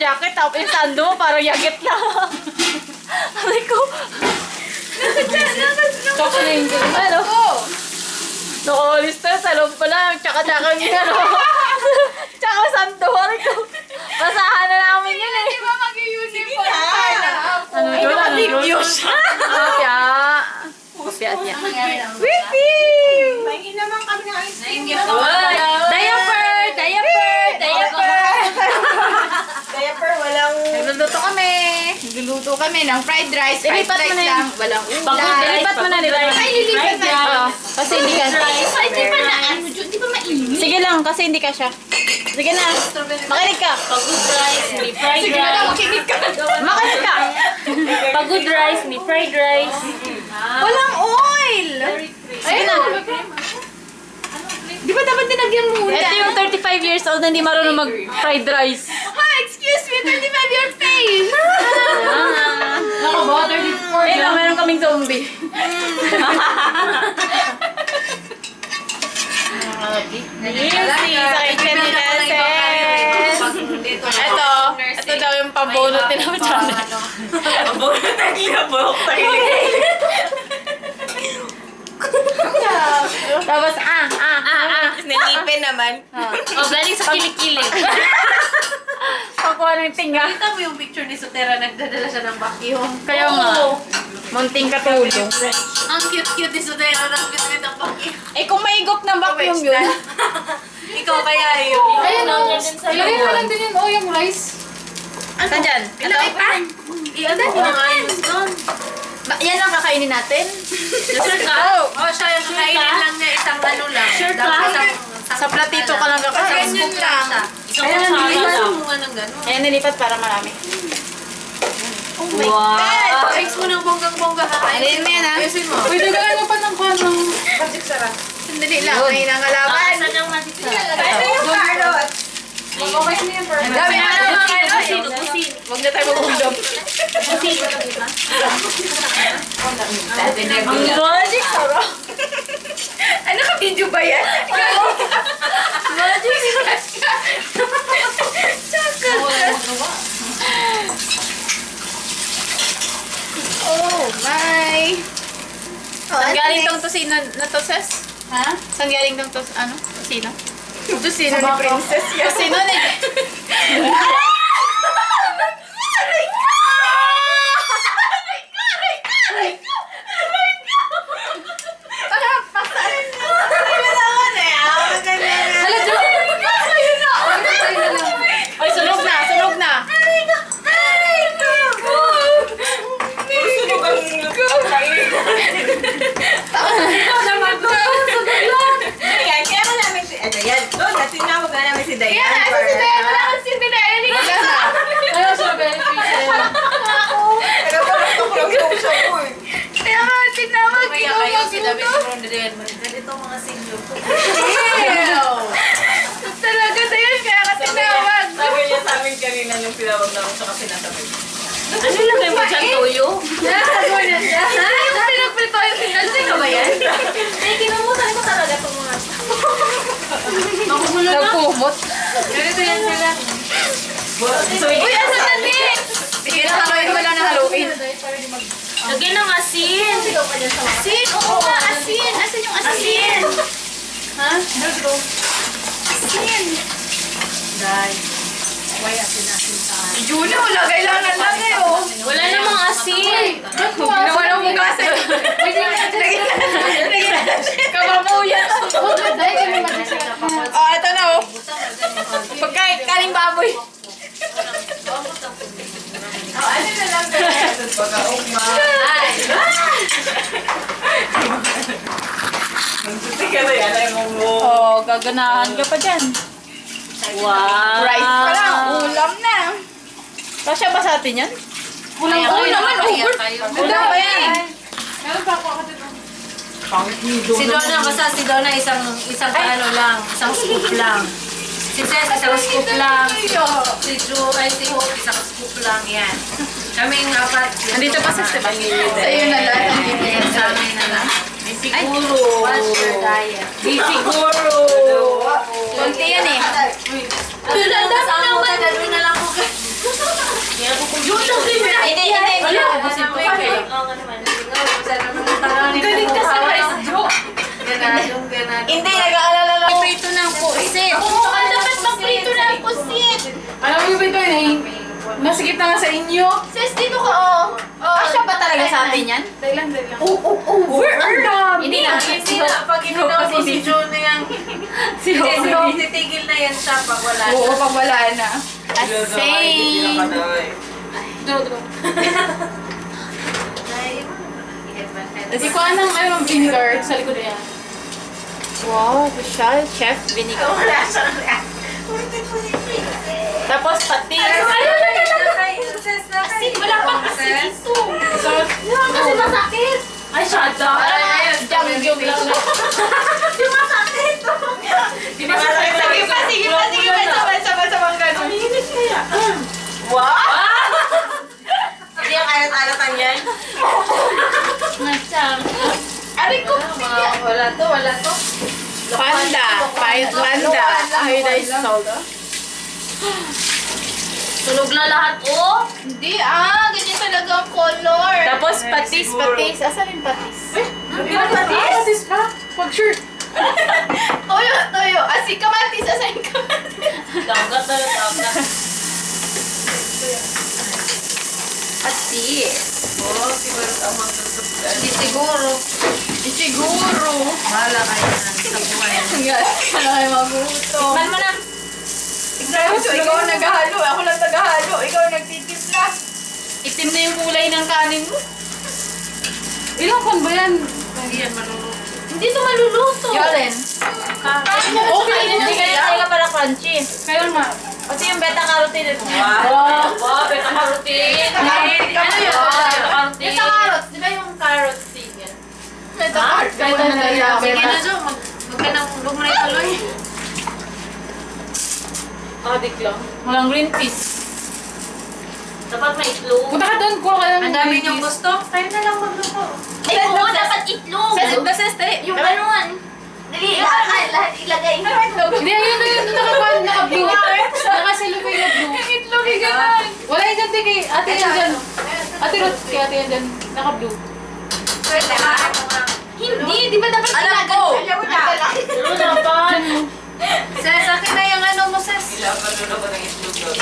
Jacket, tapos yung sando mo, parang yagit lang. Aray ko. Ano? Nakawalis na, sa loob pa lang. Tsaka-tsaka yung ano. Tsaka sando, aray ko. Basahan na namin yun eh. Di ba mag-uniform na? Ano yun? Ano yun? Kopya. Kopya niya. Whipping! Maingin naman kami ng ice cream. Diaper! Diaper! Diaper! Diaper, walang... Nagluluto kami. Nagluluto kami ng fried rice. Fried Ilipat mo rice na lang. yun. Walang Pagod, ulam. nilipat mo na, nilipat mo na. Ay, nilipat na. Oo. Kasi hindi ka. Ay, di ba na ano dyan? Di ba mainit? Sige lang, kasi hindi ka siya. Sige na. Makinig ka. Pagod rice, ni fried Sige na lang, rice. makinig ka. Makinig ka. Pagod rice, ni fried rice. Walang oil. Sige na. Di ba dapat dinagyan muna? Ito yung 35 years old na hindi marunong mag-fried rice. Ha, excuse me, 35 your face. Nakabawa, 34 Ayun lang, meron kaming zombie. Easy, sa kitchen ni Neses. Ito daw yung pambunot nila sa channel. Pabunot ang kinabok tayo. Tapos, Nangipin naman. O, galing sa kilikili. Pakuha ng tinga. Kita mo yung picture ni Sotera, nagdadala siya ng vacuum. Kaya nga, munting katulong. Ang cute-cute ni Sotera, ang cute-cute ng vacuum. Eh kung maigop ng vacuum yun. Ikaw kaya yun. Ayun o, ilagay mo lang din. yung rice. Saan dyan? Ilagay pa. Iyan mo na nga yun doon. Yan ang kakainin natin? Sure ka? Oh, siya yung kakainin lang niya, isang ano lang. Sure ka? Sa platito ka lang kakainin. Ganyan lang. Isang Ayan, kutsara nilipat lang. mo nga ng gano'n. Ayan, nilipat para marami. Oh my God! Thanks mo ng bonggang-bongga. Ayun mo yan, ha? Ayusin mo. Pwede ka lang pa ng kwanong. Sandali lang, may nangalaban. Saan yung natin Ano yung carrot? Mag-okay na yan, Pearl. Ang dami na mga carrot. Kusin, kusin. Huwag na tayo mag-ulam. Kusin. Ang logic, sarap. Ano ka, video ba yan? Logic. Oh my. Saan galing tong tosino na to, Ses? Ha? Saan galing tong ano? Tosino? Ito sino ni Princess yan? Tosino na Ay, sunog na, sunog na. Ayaw siya, beneficial. Kaya nga, tinawag Kaya ko. kayo, si David Ron din. Ganito mga sinyo. Talaga na yun, kaya ka tinawag. Sabi niya sa amin kanina nung pinawag namin siya kasi nasa may. Ano lagay mo dyan, Toyo? Nakasago na siya. Yung pinagprito yung sinalsi ka ba yan? Eh, kinumutan ko talaga itong mga... Nagkumot. Ganito yan sila. So, Uy, asa na din? Sige na, haluin mo lang ng haluin. Lagyan ng asin. Asin, oo nga, asin. Asan yung asin? Ha? Asin. Juno, lagay lang ng lagay, oh. Wala namang asin. Ginawa ng mugasan. Kababuyan. Oh, ito na oh. Pagkain, kaling baboy. Ano na lang ganyan? Sige na yan, ay mo. Oh, gaganahan ka pa dyan. Wow. Rice pa lang, ulam na. Kasya ba sa atin yan? Ulam naman, over. Ulam ba yan? Si Donna, basta si Donna isang ano lang, isang scoop lang. Si Ces, isang scoop lang. Si Drew, ay si Hope, isang scoop lang. Yan. Kaming apat. Andito pa sa Stefan. Sa'yo na lang. Yan sa amin na lang. Siguro. What's your diet? Di siguro. Konti yan eh. Tulad na naman. Amin, nasa gitna nga sa inyo. Sis, dito ka, oh. Asya ba talaga sa atin yan? Dahil lang. Over! Ang dami! Hindi na, pag ininom mo si June na yung... Si Hindi, si Hope. Hope, titigil na yan siya pag wala siya. Oo, pag wala na. Same! Duro. Kasi Ikaw anong ano, vinegar sa likod yan. Wow, siya, chef vinegar. Wala siyang react. Tapos pati. Asin, wala pang asin dito. Kasi masakit. Ay, shut up! Jam-jam lang. Di masakit. Sige pa. Sabay-sabay ganun. Wow! Hindi ang alat-alatan yan. Aray ko. Wala to. Panda. Panda. Iodized salt. Tunog na lahat, oh. Hindi, ganyan talaga ang color. Tapos patis. Siguro. Asan yung patis? Kamatis pa? Pag shirt. Toyo. Asi kamatis, asan yung kamatis? Dagat na dagat. Patis. Oo, siguro ang magtutugan. Hindi siguro. Siguro. Bahala kayo na sa buhay. Ano kayo magutom? Tikman mo na. Ikaw ang naghahalo. Ako lang naghahalo. Ikaw ang nagtitimpla. Itim na yung kulay ng kanin mo. Ilang kon ba yan? Hindi yan maluluto. Hindi ito maluluto. Yolen. Okay, Hindi kaya para crunchy. Kayo ma. Kasi yung beta carotene ito. Wow! Wow, beta carotene. Ano yun? Beta carotene. Yung sa carrots. Di ba yung carrot seed yan? Kahit na Sige na, Jo. Huwag mo na ituloy. Adik lang. Walang green peas. Dapat may itlog. Punta ka doon, kuha ka ng Ang dami niyong gusto. Kayo na lang magluto. Ay, oo, dapat itlog. Yung ganuan. Dali, lahat ilagay. Hindi, ayun, naka-blue. Nakasilupay na blue. Itlog, ganon. Wala yung dyan, kay ate yan dyan. Ate Ruth, kay ate yan dyan. Naka-blue. Pwede ha? Hindi, di ba dapat Alam ko. Alam na. Ano dapat? Ses, akin na yung ano mo, Ses. Pinapalulo ko ng itlog doon.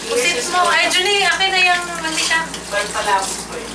Pusit mo. Ay, Julie, akin na yung malita. Bal pala ako ko eh.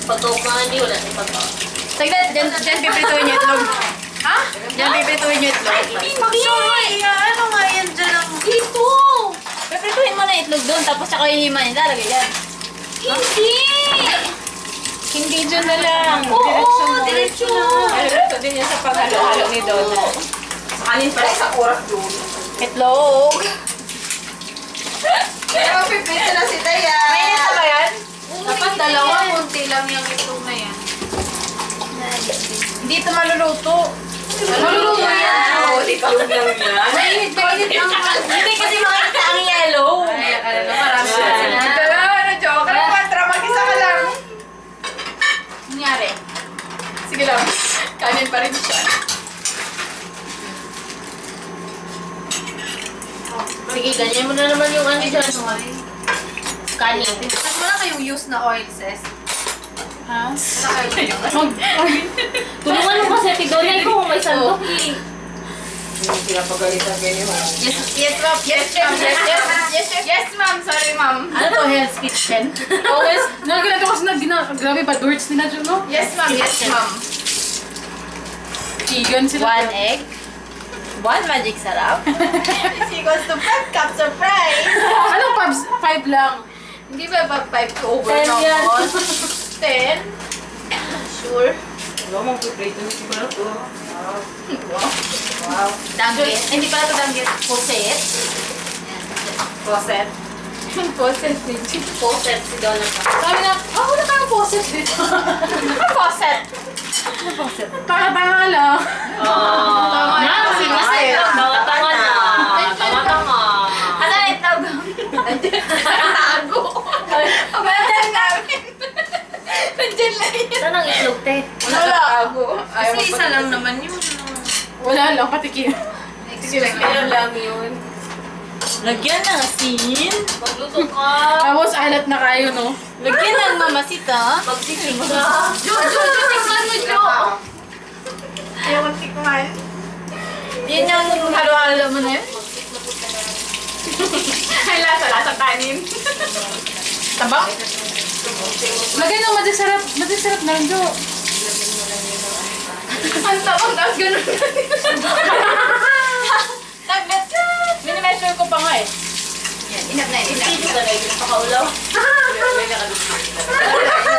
Patok na hindi. Wala si patok. Saglit, dyan pipituin yung itlog. Ha? Dyan pipituin yung itlog. Sorry, ano nga yan dyan ang... Ito. Pipituin mo na yung itlog doon, tapos saka yung himayin. Lalagay yan. Hindi. Hindi dyan na lang. Oo, diretso. Ito din yan sa paghalo-halo ni Donna. Sa kanin pala sa oras doon. Itlog. Kaya mapipito na si Daya. Mainit na ba yan? Dapat dalawa, kunti lang yung itlog na yan. Hindi ito maluluto. Maluluto yan. Oo, itlog lang yan. Mainit ang... Hindi kasi makikita ang yellow. Ay, ano, marami Ay. sila. Ano, joke? Ano, Patra, mag-isa ka lang. Nangyari. Sige lang. Kanin pa rin siya. Sige, ganyan mo na naman yung ano dyan. Kanin. At wala kayong use na oil, Ses. Ha? Wala kayong Tulungan mo kasi si Donna ikaw kung may sandok eh. Yung pinapagalitan kayo ha. Yes, ma'am. Yes, ma'am. Yes, ma'am. Sorry, ma'am. Ano to, Hell's Kitchen? Always, nagagano kasi grabe bad words din na dyan, no? Yes, ma'am. Yes, ma'am. Vegan sila. 1 egg. 1 magic sarap. Is equals to 5 cups of rice. Anong pubs? 5 lang. Hindi ba 5 to over 10 yan. 10? Sure. Ano, magpiprito na siguro to. Wow. Danggit. Hindi pala ito danggit. Poset. Closet. Poset. Poset si Donna pa. Sabi na, wala kang faucet dito. Poset. Tanga-tanga lang. Tama na. Kasi kasi tama-tama na. Tama-tama. Ano na itawag? Tago. Abandon namin. Nandiyan lang yun. Saan ang itlog, te? Wala. Tago. Kasi isa lang naman yun. Wala lang, patikin. Kaya lang yun. Lagyan ng asin. Magluto ka. Tapos alat na kayo, no? Lagyan ng mamasita. Magsisig ka. Tikman mo, Jo. Ayaw ko tikman. Yan yung halo-halo mo na yun. kanin. Tabak? Lagay ng madisarap. Madisarap na rin, Jo. Ang tabang, tapos ganun. Minimeasure ko pa nga eh. Yan, inap na yun, inap. Hindi ka na yung pakaulaw. Inap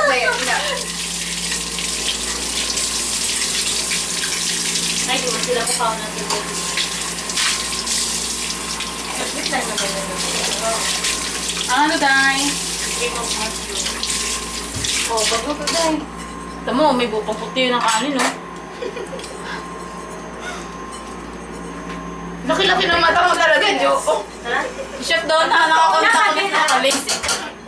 na yun, inap. Ay, di mo sila mukha natin. Ano, Day? Oh, bago ko dahil. Tamo, may bukang puti ng kanin, no? Laki-laki ng mata mo talaga, Jo. Chef daw na nakakontak kami na basic.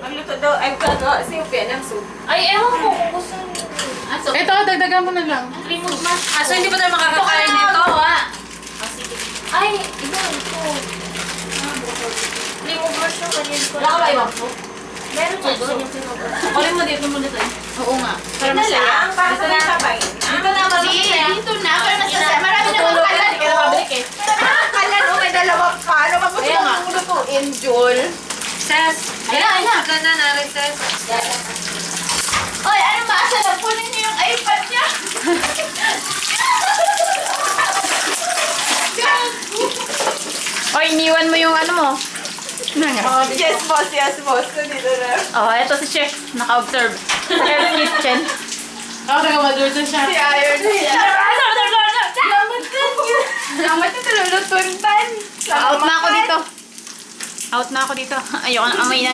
Magluto daw, ay kano, siya ng soup. Ay, ewan ko kung gusto niyo. Ito, dagdagan mo na lang. Remove mas. So hindi pa tayo makakakain nito? Ay, ito. Remove mas yung kanyan ko. Wala ka ba ibang po? Meron pa doon yung sinubos. Kunin mo dito muna tayo. Oo nga. Para masaya. Para sa mga sabay. Dito na, para masaya. Dito na, para masasaya. Marami na mga kalan. Kaya nakabalik eh. Kalan, oh, may dalawang pano. Mabuti Kaya nga. mong lutuin, Jol. Ses, Ayan, ayan. ka na narin, Ses. Oy, ano maasa na? Kunin niyo yung iPad niya. Oy, iniwan mo yung ano mo. Yes, boss. Yes, boss. Dito na. Oh, eto si Chef. Naka-observe. Sa Hell's Kitchen. Ako nag-madursan siya. Si Iron siya. Salamat na tululutuntan. Out na ako dito. Out na ako dito. Ayoko na amay na.